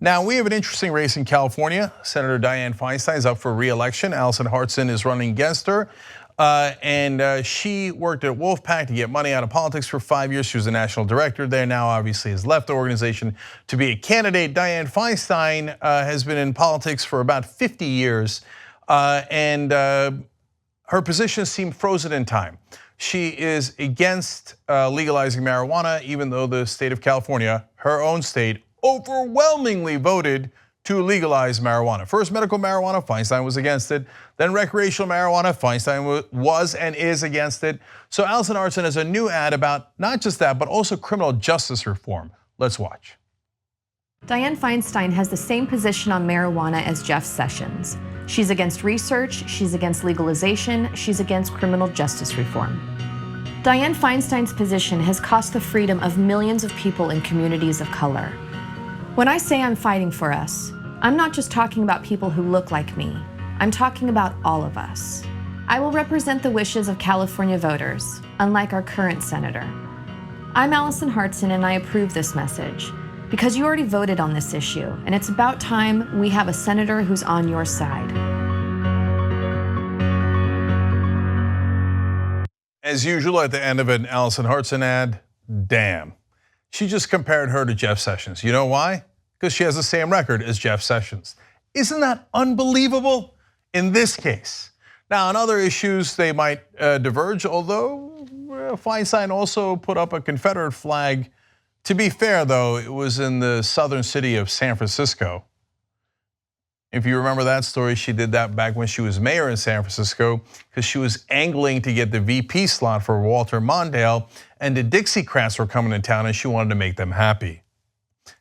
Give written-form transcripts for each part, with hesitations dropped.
Now, we have an interesting race in California. Senator Dianne Feinstein is up for re-election. Alison Hartson is running against her. She worked at Wolf PAC to get money out of politics for 5 years. She was a national director there. Now, obviously, has left the organization to be a candidate. Dianne Feinstein has been in politics for about 50 years. Her positions seem frozen in time. She is against legalizing marijuana, even though the state of California, her own state, overwhelmingly voted to legalize marijuana. First, medical marijuana, Feinstein was against it. Then recreational marijuana, Feinstein was and is against it. So Alison Hartson has a new ad about not just that, but also criminal justice reform. Let's watch. Dianne Feinstein has the same position on marijuana as Jeff Sessions. She's against research, she's against legalization, she's against criminal justice reform. Dianne Feinstein's position has cost the freedom of millions of people in communities of color. When I say I'm fighting for us, I'm not just talking about people who look like me. I'm talking about all of us. I will represent the wishes of California voters, unlike our current senator. I'm Alison Hartson and I approve this message because you already voted on this issue, and it's about time we have a senator who's on your side. As usual, at the end of an Alison Hartson ad, damn. She just compared her to Jeff Sessions. You know why? Because she has the same record as Jeff Sessions. Isn't that unbelievable? In this case. Now, on other issues, they might diverge, although Feinstein also put up a Confederate flag. To be fair, though, it was in the southern city of San Francisco. If you remember that story, she did that back when she was mayor in San Francisco because she was angling to get the VP slot for Walter Mondale, and the Dixiecrats were coming to town and she wanted to make them happy.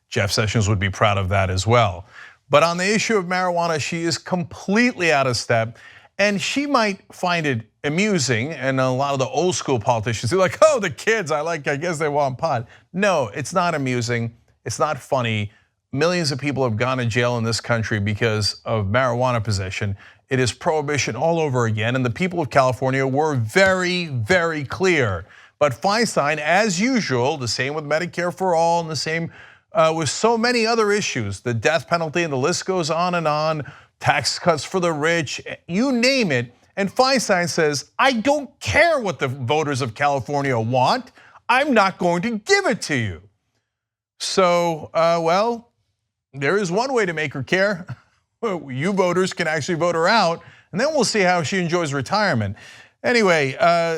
Jeff Sessions would be proud of that as well. But on the issue of marijuana, she is completely out of step, and she might find it amusing, and a lot of the old school politicians are like, oh, the kids, I guess they want pot. No, it's not amusing, it's not funny. Millions of people have gone to jail in this country because of marijuana possession. It is prohibition all over again, and the people of California were very, very clear. But Feinstein, as usual, the same with Medicare for all, and the same with so many other issues, the death penalty, and the list goes on, tax cuts for the rich, you name it. And Feinstein says, I don't care what the voters of California want, I'm not going to give it to you. So, well, there is one way to make her care. You voters can actually vote her out, and then we'll see how she enjoys retirement. Anyway,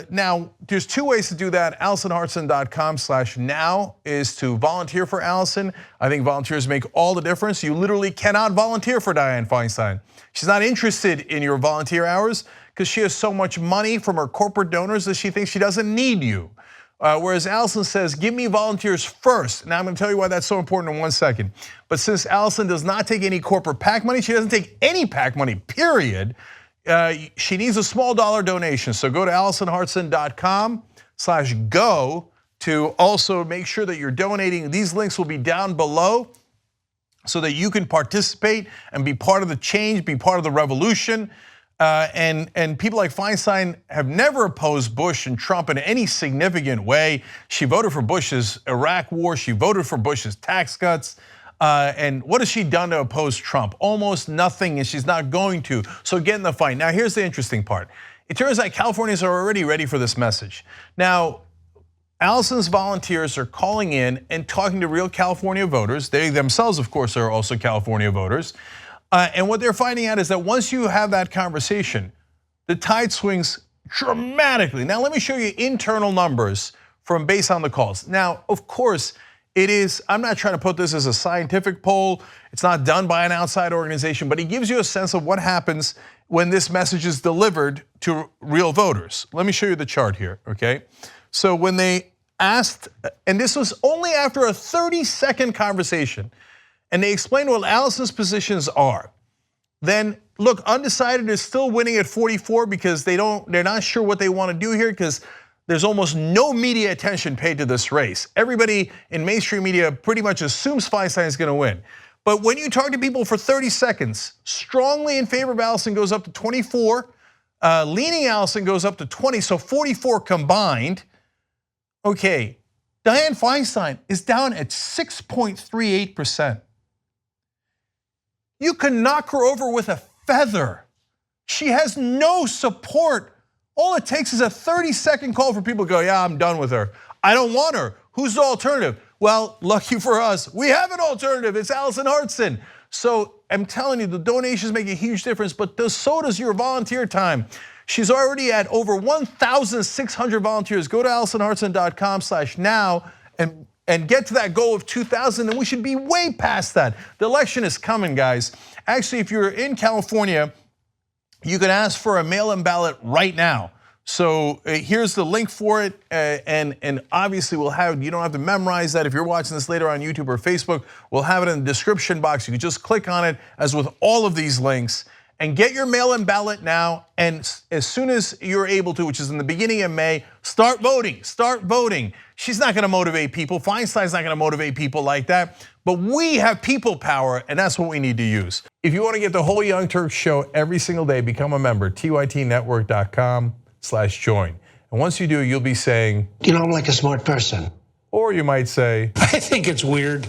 now there's two ways to do that. AlisonHartson.com/now is to volunteer for Alison. I think volunteers make all the difference. You literally cannot volunteer for Dianne Feinstein. She's not interested in your volunteer hours because she has so much money from her corporate donors that she thinks she doesn't need you. Whereas Alison says, give me volunteers first. Now I'm gonna tell you why that's so important in 1 second. But since Alison does not take any corporate PAC money, she doesn't take any PAC money, period. She needs a small dollar donation. So go to AlisonHartson.com/go to also make sure that you're donating. These links will be down below so that you can participate and be part of the change, be part of the revolution. And people like Feinstein have never opposed Bush and Trump in any significant way. She voted for Bush's Iraq war, she voted for Bush's tax cuts. And what has she done to oppose Trump? Almost nothing, and she's not going to. So get in the fight. Now here's the interesting part. It turns out Californians are already ready for this message. Now, Alison's volunteers are calling in and talking to real California voters. They themselves, of course, are also California voters. And what they're finding out is that once you have that conversation, the tide swings dramatically. Now let me show you internal numbers from based on the calls. Now, of course, it is, I'm not trying to put this as a scientific poll, it's not done by an outside organization, but it gives you a sense of what happens when this message is delivered to real voters. Let me show you the chart here, okay? So when they asked, and this was only after a 30-second conversation, and they explained what Alison's positions are. Then look, undecided is still winning at 44 because they're not sure what they want to do here because there's almost no media attention paid to this race. Everybody in mainstream media pretty much assumes Feinstein is going to win. But when you talk to people for 30 seconds, strongly in favor of Alison goes up to 24, leaning Alison goes up to 20, so 44 combined. Okay, Dianne Feinstein is down at 6.38%. You can knock her over with a feather. She has no support. All it takes is a 30-second call for people to go, yeah, I'm done with her. I don't want her. Who's the alternative? Well, lucky for us, we have an alternative. It's Alison Hartson. So I'm telling you, the donations make a huge difference, but so does your volunteer time. She's already at over 1,600 volunteers. Go to AlisonHartson.com/now and get to that goal of 2,000, and we should be way past that. The election is coming, guys. Actually, if you're in California, you can ask for a mail-in ballot right now. So here's the link for it, and obviously we'll have, you don't have to memorize that. If you're watching this later on YouTube or Facebook, we'll have it in the description box. You can just click on it, as with all of these links, and get your mail-in ballot now. And as soon as you're able to, which is in the beginning of May, start voting, start voting. She's not gonna motivate people. Feinstein's not gonna motivate people like that, but we have people power, and that's what we need to use. If you wanna get the whole Young Turks show every single day, become a member, tytnetwork.com/join. And once you do, you'll be saying, you know, I'm like a smart person. Or you might say, I think it's weird.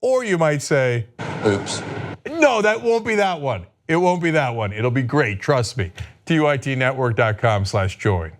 Or you might say, oops. No, that won't be that one. It won't be that one. It'll be great, trust me. tytnetwork.com/join.